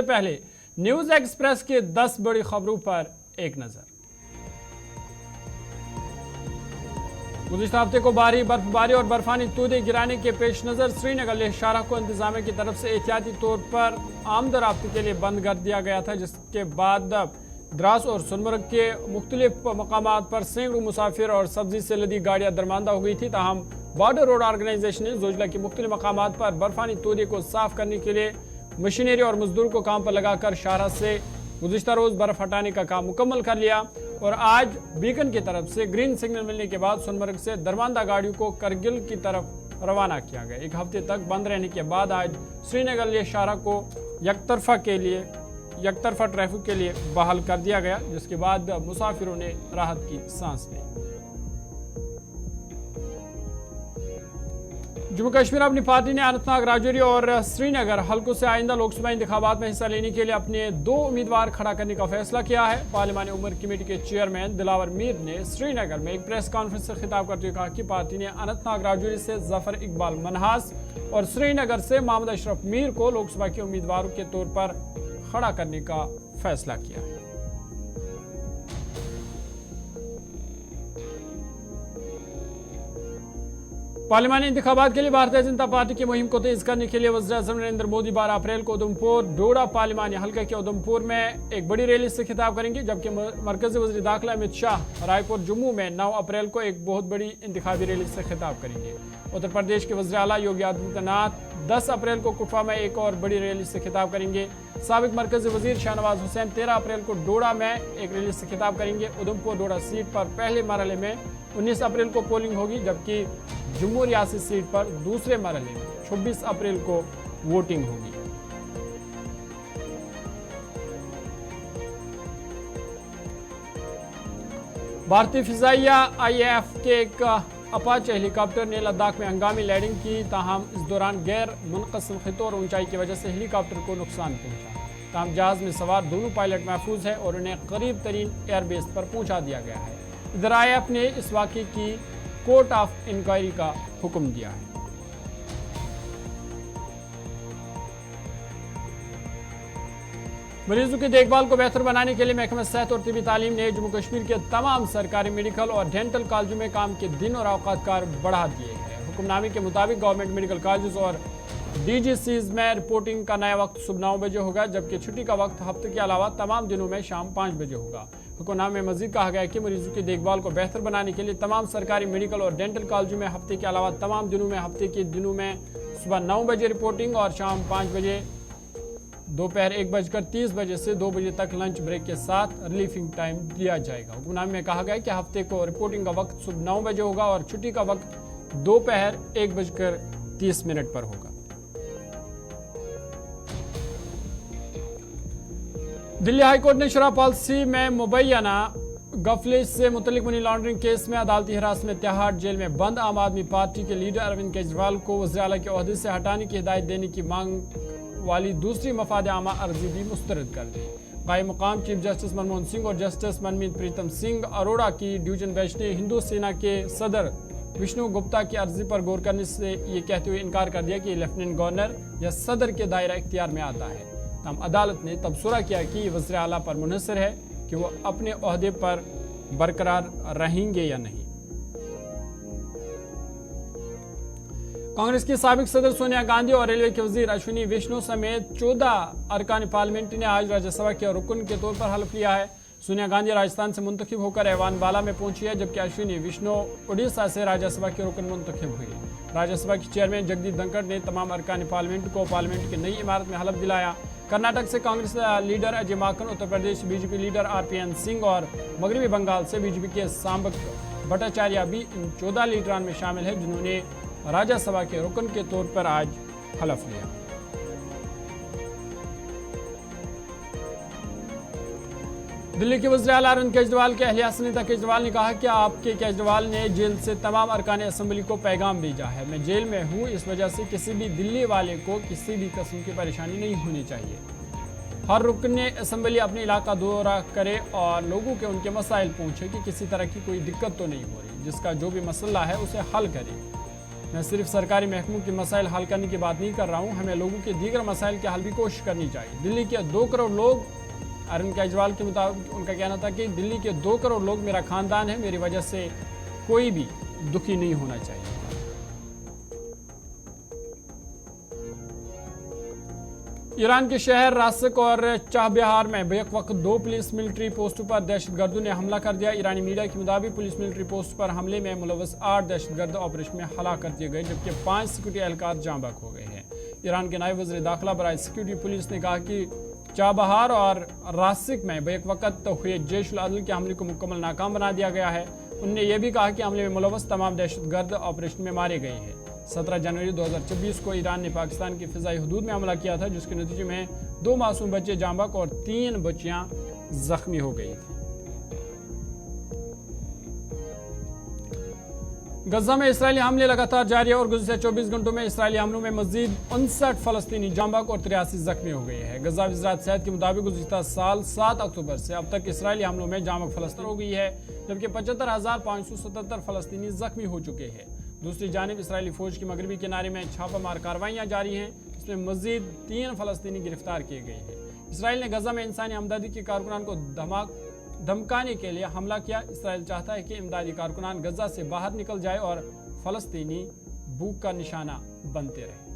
पहले news express के 10 बड़ी खबरों पर एक नजर। गुज़िश्ता हफ्ते को भारी बर्फबारी और बर्फानी तूदे गिराने के पेश नजर श्रीनगर लेह शाहराह को इंतजामिया की तरफ से एहतियाती तौर पर आमदराफ्ती के लिए बंद कर दिया गया था, जिसके बाद द्रास और सोनमर्ग के मुख्तलिफ मकामात पर सैकड़ों मुसाफिर और सब्जी से लदी गाड़ियां दरमांदा हो गई थी। ताहम बॉर्डर रोड ऑर्गेनाइजेशन ने जोजिला के मुख्तलिफ मकामात पर बर्फानी तूदे को साफ करने के लिए मशीनरी और मजदूर को काम पर लगाकर शाहराह से गुज़िश्ता रोज बर्फ हटाने का काम मुकम्मल कर लिया और आज बीकन की तरफ से ग्रीन सिग्नल मिलने के बाद सोनमर्ग से दरमांदा गाड़ियों को करगिल की तरफ रवाना किया गया। एक हफ्ते तक बंद रहने के बाद आज श्रीनगर लेह शाहराह को यकतरफा ट्रैफिक के लिए बहाल कर दिया गया, जिसके बाद मुसाफिरों ने राहत की सांस ली। जम्मू कश्मीर अपनी पार्टी ने अनंतनाग, राजौरी और श्रीनगर हल्कों से आइंदा लोकसभा इंतखाबात में हिस्सा लेने के लिए अपने 2 उम्मीदवार खड़ा करने का फैसला किया है। पार्लिमानी उमर कमेटी के चेयरमैन दिलावर मीर ने श्रीनगर में एक प्रेस कॉन्फ्रेंस से खिताब करते हुए कहा कि पार्टी ने अनंतनाग, राजौरी से जफर इकबाल मनहास और श्रीनगर से मोहम्मद अशरफ मीर को लोकसभा के उम्मीदवारों के तौर पर खड़ा करने का फैसला किया है। पार्लिमानी इंतखाबात के लिए भारतीय जनता पार्टी की मुहिम को तेज करने के लिए वज़ीर-ए-आज़म नरेंद्र मोदी 12 अप्रैल को उधमपुर डोडा पार्लिमानी हल्के के उधमपुर में एक बड़ी रैली से खिताब करेंगे, जबकि मरकजी वज़ीर दाखिला अमित शाह रायपुर जम्मू में 9 अप्रैल को एक बहुत बड़ी इंतखाबी रैली से खिताब करेंगे। उत्तर प्रदेश के वज़ीर आला योगी आदित्यनाथ 10 अप्रैल को कुफा में एक और बड़ी रैली से खिताब करेंगे। साबिक मरकजी वज़ीर शाहनवाज हुसैन 13 अप्रैल को डोडा में एक रैली से खिताब करेंगे। उधमपुर डोडा सीट पर पहले मरहले में 19 अप्रैल को पोलिंग होगी, जबकि जम्मू रियासत सीट पर दूसरे मरहले में 26 अप्रैल को वोटिंग होगी। भारतीय फिजाइया IAF के एक अपाचे हेलीकॉप्टर ने लद्दाख में हंगामी लैंडिंग की, ताहम इस दौरान गैर मुनक़सिम खितों और ऊंचाई की वजह से हेलीकॉप्टर को नुकसान पहुंचा। ताहम जहाज में सवार दोनों पायलट महफूज है और उन्हें करीब तरीन एयरबेस पर पहुंचा दिया गया है। इधर IAF ने इस वाक़े की कोर्ट ऑफ इंक्वायरी का हुक्म दिया है। मरीजों की देखभाल को बेहतर बनाने के लिए महकमा सेहत और तिबी तालीम ने जम्मू कश्मीर के तमाम सरकारी मेडिकल और डेंटल कॉलेजों में काम के दिन और अवकात बढ़ा दिए हैं। हुक्मनामे के मुताबिक गवर्नमेंट मेडिकल कॉलेज और DGCs में रिपोर्टिंग का नया वक्त सुबह 9 बजे होगा, जबकि छुट्टी का वक्त हफ्ते के अलावा तमाम दिनों में शाम 5 बजे होगा। हुक्मनामे में मजीद कहा गया है कि मरीजों की देखभाल को बेहतर बनाने के लिए तमाम सरकारी मेडिकल और डेंटल कॉलेजों में हफ्ते के अलावा तमाम दिनों में हफ्ते के दिनों में सुबह 9 बजे रिपोर्टिंग और शाम 5 बजे दोपहर 1:30 बजे से 2 बजे तक लंच ब्रेक के साथ रिलीफिंग टाइम दिया जाएगा। हुक्मनामे में कहा गया है कि हफ्ते को रिपोर्टिंग का वक्त सुबह 9 बजे होगा और छुट्टी का वक्त दोपहर 1:30 पर होगा। दिल्ली हाईकोर्ट ने शराब पॉलिसी में मुबैना गफलत से मुतल्लिक मनी लॉन्ड्रिंग केस में अदालती हिरासत में तिहाड़ जेल में बंद आम आदमी पार्टी के लीडर अरविंद केजरीवाल को वज़ीर आला के ओहदे से हटाने की हिदायत देने की मांग वाली दूसरी मफाद आमा अर्जी भी मुस्तरद कर दी। कायम मुकाम चीफ जस्टिस मनमोहन सिंह और जस्टिस मनमीत प्रीतम सिंह अरोड़ा की डिवीजन बेंच ने हिंदू सेना के सदर विष्णु गुप्ता की अर्जी पर गौर करने से ये कहते हुए इनकार कर दिया कि लेफ्टिनेंट गवर्नर या सदर के दायरा इख्तियार में आता है। तमाम अदालत ने तबसरा किया कि ये वज़ीर आला पर मुनहसर है कि वो अपने ओहदे पर बरकरार रहेंगे या नहीं। कांग्रेस की साबिक सदर सोनिया गांधी और रेलवे के वजीर अश्विनी वैष्णव समेत 14 अरकान पार्लियामेंट ने आज राज्यसभा के रुकन के तौर पर हल्फ लिया है। सोनिया गांधी राजस्थान से मुंतखब होकर ऐवान बाला में पहुंची है, जबकि अश्विनी वैष्णव उड़ीसा से राज्यसभा के रुकन मुंतखब हुई। राज्यसभा के चेयरमैन जगदीप धनखड़ ने तमाम अरकान पार्लियामेंट को पार्लियामेंट की नई इमारत में हल्फ दिलाया। कर्नाटक से Congress leader Ajay Maken, Uttar Pradesh BJP leader RPN Singh और मगरबी बंगाल से बीजेपी के सांबक भट्टाचार्य भी इन 14 लीडरान में शामिल है, जिन्होंने राज्यसभा के रुकन के तौर पर आज हलफ लिया। दिल्ली के वज़ीर आला अरविंद केजरीवाल के अहलिया सुनीता केजरीवाल ने कहा कि आपके केजरीवाल ने जेल से तमाम अरकान असेंबली को पैगाम भेजा है। मैं जेल में हूँ, इस वजह से किसी भी दिल्ली वाले को किसी भी किस्म की परेशानी नहीं होनी चाहिए। हर रुकन असेंबली अपने इलाका दौरा करे और लोगों के उनके मसाइल पूछे कि किसी तरह की कोई दिक्कत तो नहीं हो रही, जिसका जो भी मसला है उसे हल करे। मैं सिर्फ सरकारी महकमों के मसाइल हल करने की बात नहीं कर रहा हूँ, हमें लोगों के दीगर मसाइल के हल भी कोशिश करनी चाहिए। दिल्ली के 2 करोड़ लोग, अरविंद केजरीवाल के मुताबिक उनका कहना था कि दिल्ली के 2 करोड़ लोग मेरा खानदान है, मेरी वजह से कोई भी दुखी नहीं होना चाहिए। ईरान के शहर रासिक और चाबहार में बेक वक्त 2 पुलिस मिलिट्री पोस्टों पर दहशतगर्दों ने हमला कर दिया। ईरानी मीडिया के मुताबिक पुलिस मिलिट्री पोस्ट पर हमले में मुलव्वस 8 दहशतगर्द ऑपरेशन में हलाक कर दिए गए, जबकि 5 सिक्योरिटी एहलकार जाँ बहक हो गए हैं। ईरान के नायब वज़ीर दाखिला बराए सिक्योरिटी पुलिस ने कहा कि चाबहार और रासिक में बेक वक्त हुए जैश अदल के हमले को मुकम्मल नाकाम बना दिया गया है। उन्होंने यह भी कहा कि हमले में मुलव्वस तमाम दहशतगर्द ऑपरेशन में मारे गए हैं। 17 जनवरी 2024 को ईरान ने पाकिस्तान की फिजाई हदूद में हमला किया था, जिसके नतीजे में 2 मासूम बच्चे जाँ बहक और 3 बच्चियां जख्मी हो गई थी। गजा में इसराइली हमले लगातार जारी है और गुज़िश्ता 24 घंटों में इसराइली हमलों में मजीद 59 फलस्तीनी जाँ बहक और 83 जख्मी हो गए हैं। गजा वज़ारत सेहत के मुताबिक गुज़िश्ता साल 7 अक्टूबर से अब तक इसराइली हमलों में जाँ बहक फलस्तीन हो गई है, जबकि 75,577 फलस्तीनी जख्मी हो चुके हैं। दूसरी जानिब इसराइली फौज की मगरबी किनारे में छापामार कार्रवाइयाँ जारी हैं, इसमें मजीद 3 फलस्तीनी गिरफ्तार किए गए हैं। इसराइल ने गजा में इंसानी हमदर्दी के कारकुनान को धमकाने के लिए हमला किया। इसराइल चाहता है कि इमदादी कारकुनान गजा से बाहर निकल जाए और फलस्तीनी भूख का निशाना बनते रहे।